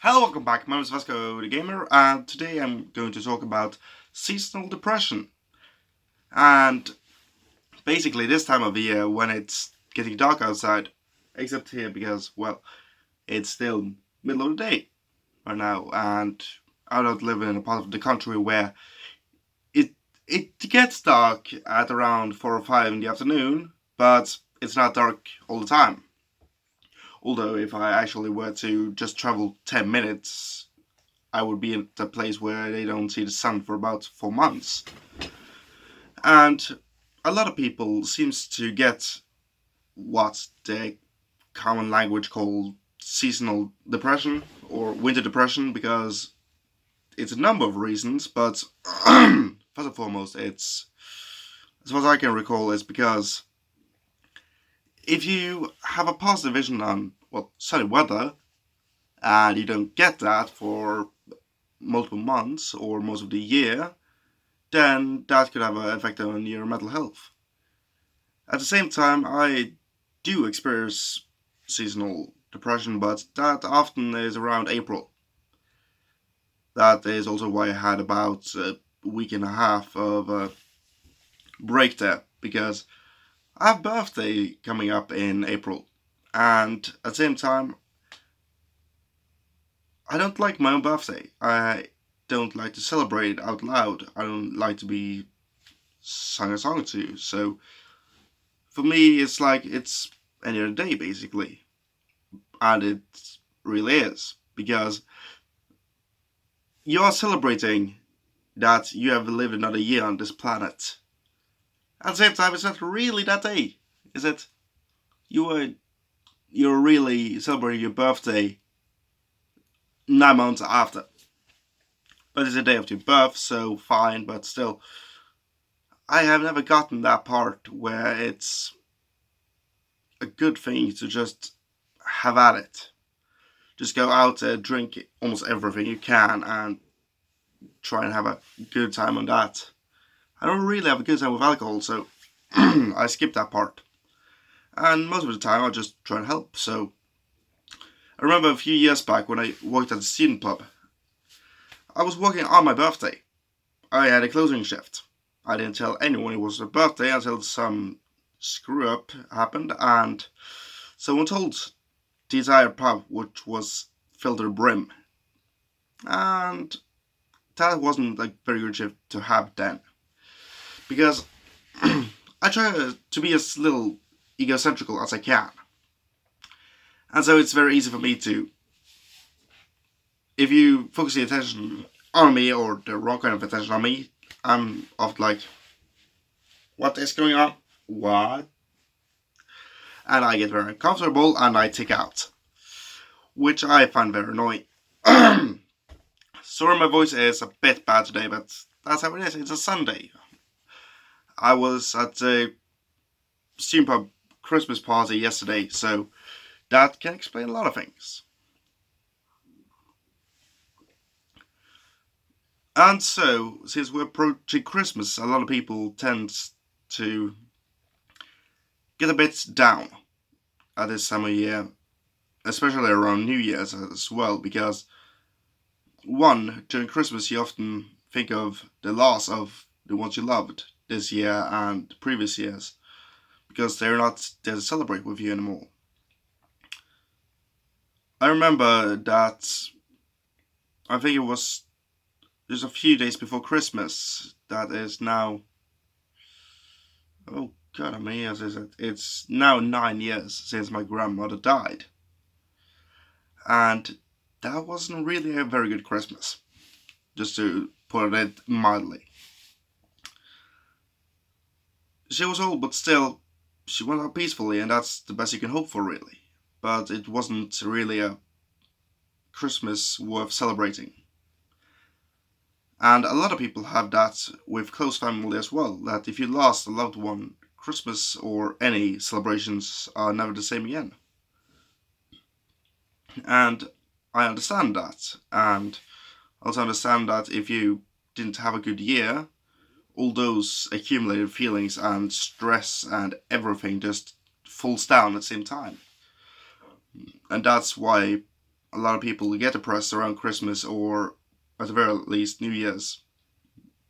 Hello, welcome back. My name is Vasco the Gamer, and today I'm going to talk about seasonal depression. And basically, this time of the year when it's getting dark outside, except here because, well, it's still middle of the day right now, and I don't live in a part of the country where it it gets dark at around 4 or 5 in the afternoon, but it's not dark all the time. Although, if I actually were to just travel 10 minutes I would be in a place where they don't see the sun for about 4 months. And a lot of people seems to get what the common language called seasonal depression or winter depression because it's a number of reasons, but first and foremost, it's as far as I can recall, it's because if you have a positive vision on sunny weather and you don't get that for multiple months or most of the year, then that could have an effect on your mental health. At the same time, I do experience seasonal depression, but that often is around April. That is also why I had about a week and a half of a break there, because I have a birthday coming up in April, and at the same time, I don't like my own birthday. I don't like to celebrate out loud. I don't like to be sung a song to. So for me, it's like it's any other day basically, and it really is because you are celebrating that you have lived another year on this planet. At the same time, it's not really that day, is it? You are you're really celebrating your birthday 9 months after, but it's a day of your birth, so fine. But still, I have never gotten that part where it's a good thing to just have at it. Just go out and drink almost everything you can and try and have a good time on that. I don't really have a good time with alcohol, so I skip that part. And most of the time, I just try and help. So I remember a few years back when I worked at a student pub. I was working on my birthday. I had a closing shift. I didn't tell anyone it was my birthday until some screw up happened, and someone told the entire pub, which was filled to the brim. And that wasn't a very good shift to have then. Because I try to be as little egocentrical as I can. And so it's very easy for me to, if you focus the attention on me or the wrong kind of attention on me, I'm often like, what is going on? What? And I get very uncomfortable and I tick out, which I find very annoying. Sorry, my voice is a bit bad today, but that's how it is. It's a Sunday. I was at a student pub Christmas party yesterday, so that can explain a lot of things. And so, since we're approaching Christmas, a lot of people tend to get a bit down at this time of year, especially around New Year's as well, because one, during Christmas you often think of the loss of the ones you loved this year and previous years, because they're not there to celebrate with you anymore. I remember that I think it was just a few days before Christmas, that is now, oh god, how many years is it? It's now 9 years since my grandmother died. And that wasn't really a very good Christmas, just to put it mildly. She was old, but still, she went out peacefully, and that's the best you can hope for, really. But it wasn't really a Christmas worth celebrating. And a lot of people have that with close family as well, that if you lost a loved one, Christmas or any celebrations are never the same again. And I understand that. And I also understand that if you didn't have a good year, all those accumulated feelings and stress and everything just falls down at the same time. And that's why a lot of people get depressed around Christmas or at the very least New Year's.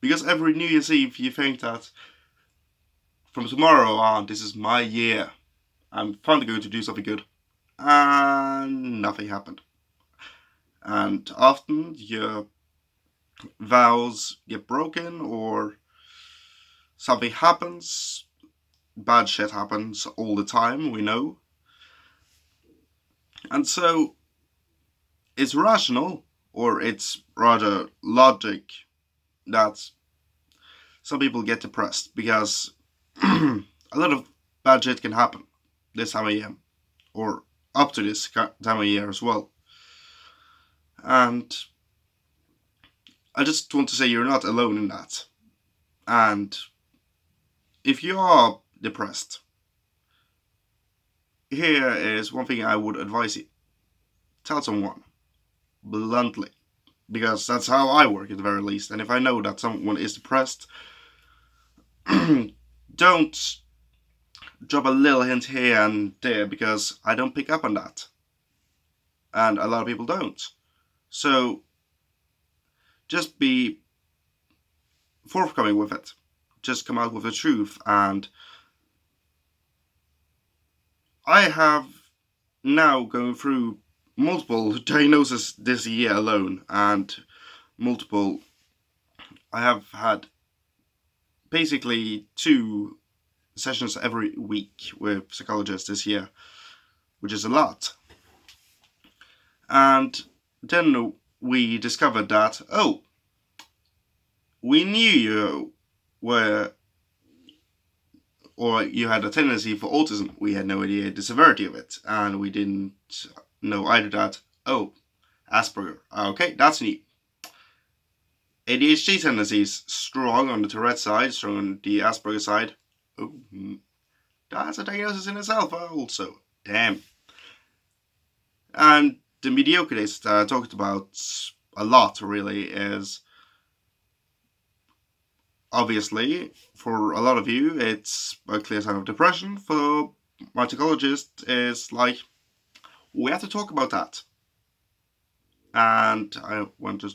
Because every New Year's Eve you think that from tomorrow on, this is my year. I'm finally going to do something good. And nothing happened. And often your vows get broken or something happens. Bad shit happens all the time, we know. And so it's rational, or it's rather logic, that some people get depressed because a lot of bad shit can happen this time of year, or up to this time of year as well. And I just want to say you're not alone in that. And if you are depressed, here is one thing I would advise you: tell someone bluntly, because that's how I work at the very least. And if I know that someone is depressed, don't drop a little hint here and there, because I don't pick up on that, and a lot of people don't. So just be forthcoming with it. Just come out with the truth. And I have now going through multiple diagnoses this year alone, and multiple. I have had basically 2 sessions every week with psychologists this year, which is a lot. And then we discovered that, oh, we knew you were, or you had a tendency for autism. We had no idea the severity of it, and we didn't know either that, oh, Asperger. Okay, that's new. ADHD tendencies, strong on the Tourette side, strong on the Asperger side. Oh, that's a diagnosis in itself also. Damn. And the mediocre days that I talked about a lot, really, is obviously, for a lot of you, it's a clear sign of depression. For my psychologist, it's like, we have to talk about that. And I want to,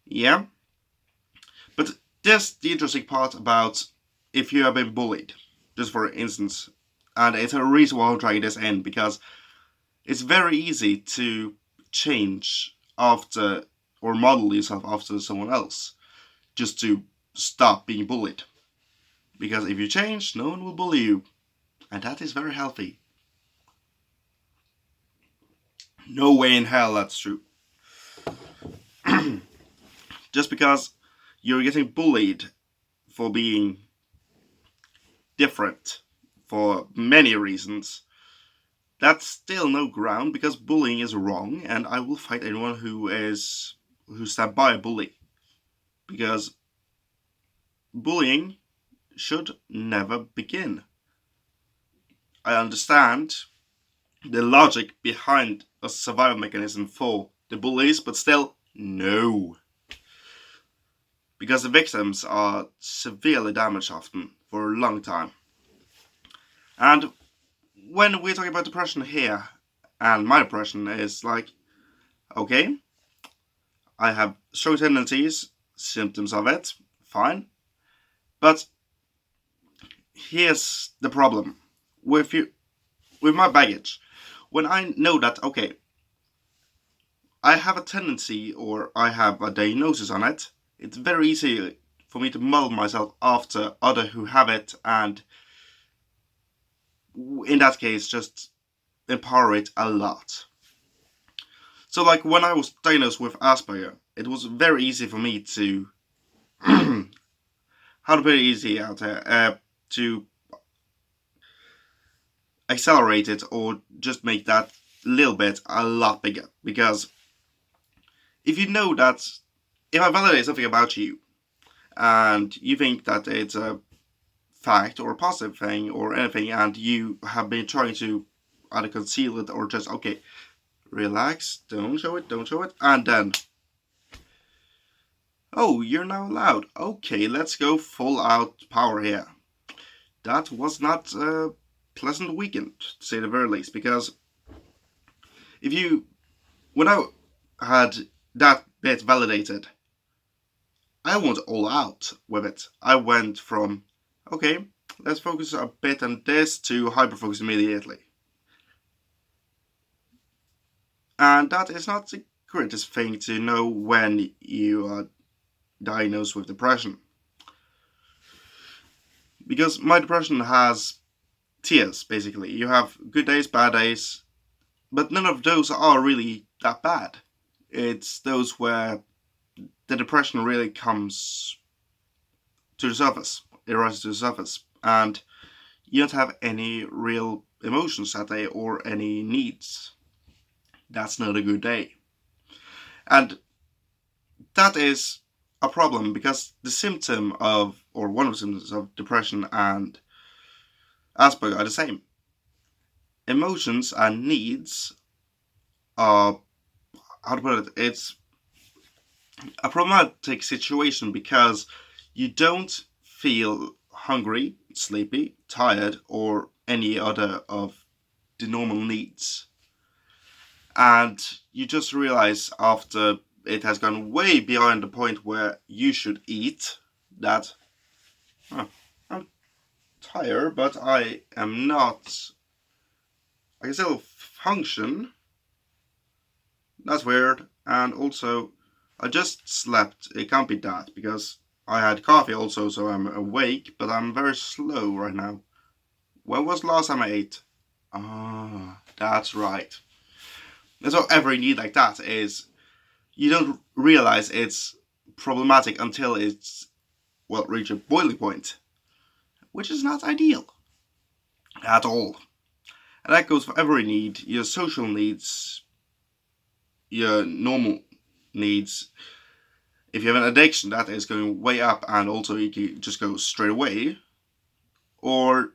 yeah. But there's the interesting part about if you have been bullied, just for instance. And it's a reason why I'm trying this in, because it's very easy to change after, or model yourself after someone else, just to stop being bullied. Because if you change, no one will bully you. And that is very healthy. No way in hell that's true. Just because you're getting bullied for being different for many reasons, that's still no ground, because bullying is wrong, and I will fight anyone who stand by a bully. Because bullying should never begin. I understand the logic behind a survival mechanism for the bullies, but still, no. Because the victims are severely damaged often for a long time. And when we're talking about depression here, and my depression is like, okay, I have strong tendencies, symptoms of it, fine. But here's the problem with my baggage. When I know that, okay, I have a tendency, or I have a diagnosis on it, it's very easy for me to model myself after others who have it, and in that case, just empower it a lot. So, like, when I was diagnosed with Asperger, it was very easy for me to, how to put it easy out there, to accelerate it, or just make that little bit a lot bigger. Because if you know that, if I validate something about you, and you think that it's a fact or a positive thing or anything, and you have been trying to either conceal it or just, okay, relax, don't show it, and then, oh, you're now allowed. Okay, let's go full out power here. That was not a pleasant weekend, to say the very least, because if you When I had that bit validated, I went all out with it. I went from, okay, let's focus a bit on this to hyperfocus immediately. And that is not the greatest thing to know when you are diagnosed with depression. Because my depression has tiers, basically. You have good days, bad days, but none of those are really that bad. It's those where the depression really comes to the surface. It rises to the surface. And you don't have any real emotions that day or any needs. That's not a good day. And that is a problem because the symptom of, or one of the symptoms of depression and Asperger are the same. Emotions and needs are, how to put it, it's a problematic situation because you don't feel hungry, sleepy, tired, or any other of the normal needs. And you just realize after it has gone way beyond the point where you should eat that, huh, I'm tired, but I am not. I can still function. That's weird. And also, I just slept. It can't be that because I had coffee also, so I'm awake, but I'm very slow right now. When was the last time I ate? Ah, that's right. And so every need like that is you don't realize it's problematic until it's well reach a boiling point, which is not ideal at all. And that goes for every need, your social needs, your normal needs. If you have an addiction, that is going way up, and also you can just go straight away. Or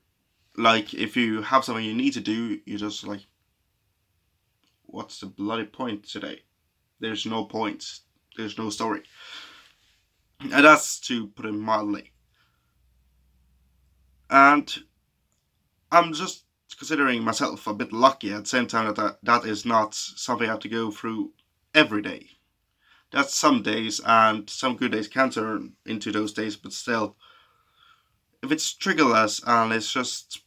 like if you have something you need to do, you just like, what's the bloody point today? There's no point. There's no story. And that's to put it mildly. And I'm just considering myself a bit lucky at the same time that is not something I have to go through every day. That's some days, and some good days can turn into those days, but still, if it's triggerless and it's just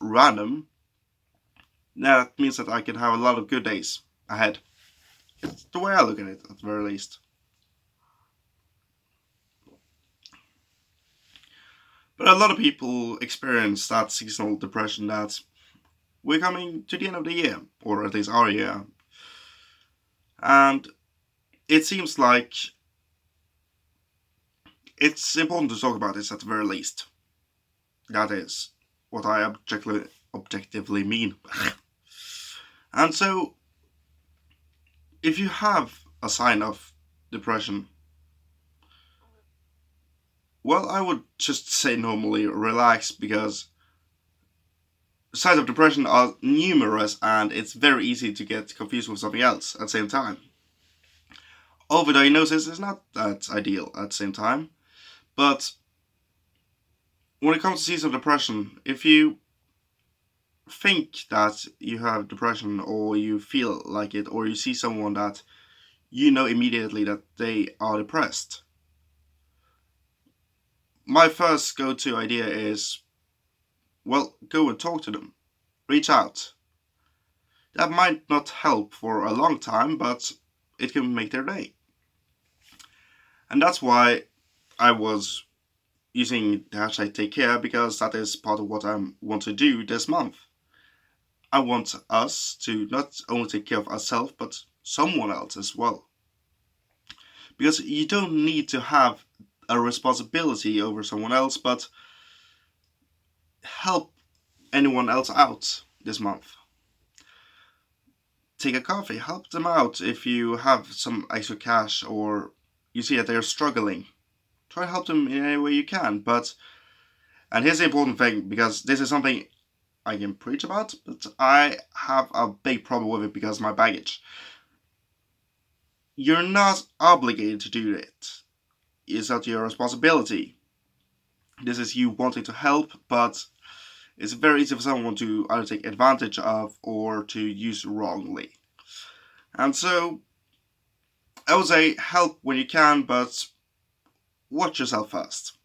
random, that means that I can have a lot of good days ahead. It's the way I look at it, at the very least. But a lot of people experience that seasonal depression that we're coming to the end of the year, or at least our year. And it seems like it's important to talk about this at the very least. That is what I objectively mean. And so, if you have a sign of depression, well, I would just say normally relax because signs of depression are numerous and it's very easy to get confused with something else at the same time. Overdiagnosis is not that ideal at the same time, but when it comes to seasonal depression, if you think that you have depression or you feel like it or you see someone that you know immediately that they are depressed, my first go-to idea is, well, go and talk to them. Reach out. That might not help for a long time, but it can make their day. And that's why I was using the hashtag take care because that is part of what I want to do this month. I want us to not only take care of ourselves, but someone else as well. Because you don't need to have a responsibility over someone else, but help anyone else out this month. Take a coffee, help them out if you have some extra cash or you see that they're struggling. Try to help them in any way you can. And here's the important thing, because this is something I can preach about, but I have a big problem with it because of my baggage. You're not obligated to do it. It's not your responsibility. This is you wanting to help, but it's very easy for someone to either take advantage of or to use wrongly. And so I would say help when you can, but watch yourself first.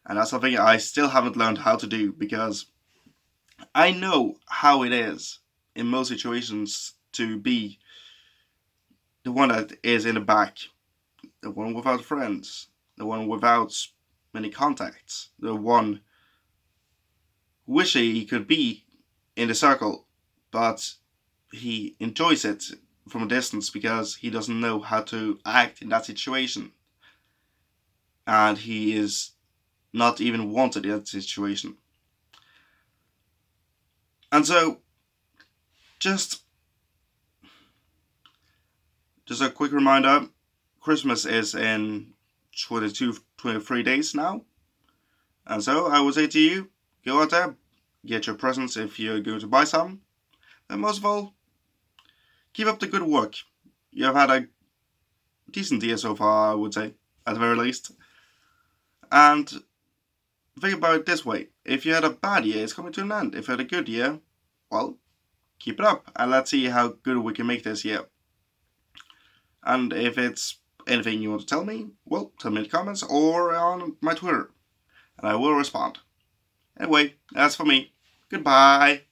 And that's something I still haven't learned how to do because I know how it is in most situations to be the one that is in the back, the one without friends, the one without many contacts, the one wishing he could be in the circle, but he enjoys it from a distance because he doesn't know how to act in that situation. And he is not even wanted in that situation. And so, just just a quick reminder, Christmas is in 22, 23 days now. And so I would say to you, go out there, get your presents if you're going to buy some. And most of all, keep up the good work. You have had a decent year so far, I would say, at the very least. And think about it this way. If you had a bad year, it's coming to an end. If you had a good year, well, keep it up. And let's see how good we can make this year. And if it's anything you want to tell me, well, tell me in the comments or on my Twitter. And I will respond. Anyway, that's for me. Goodbye.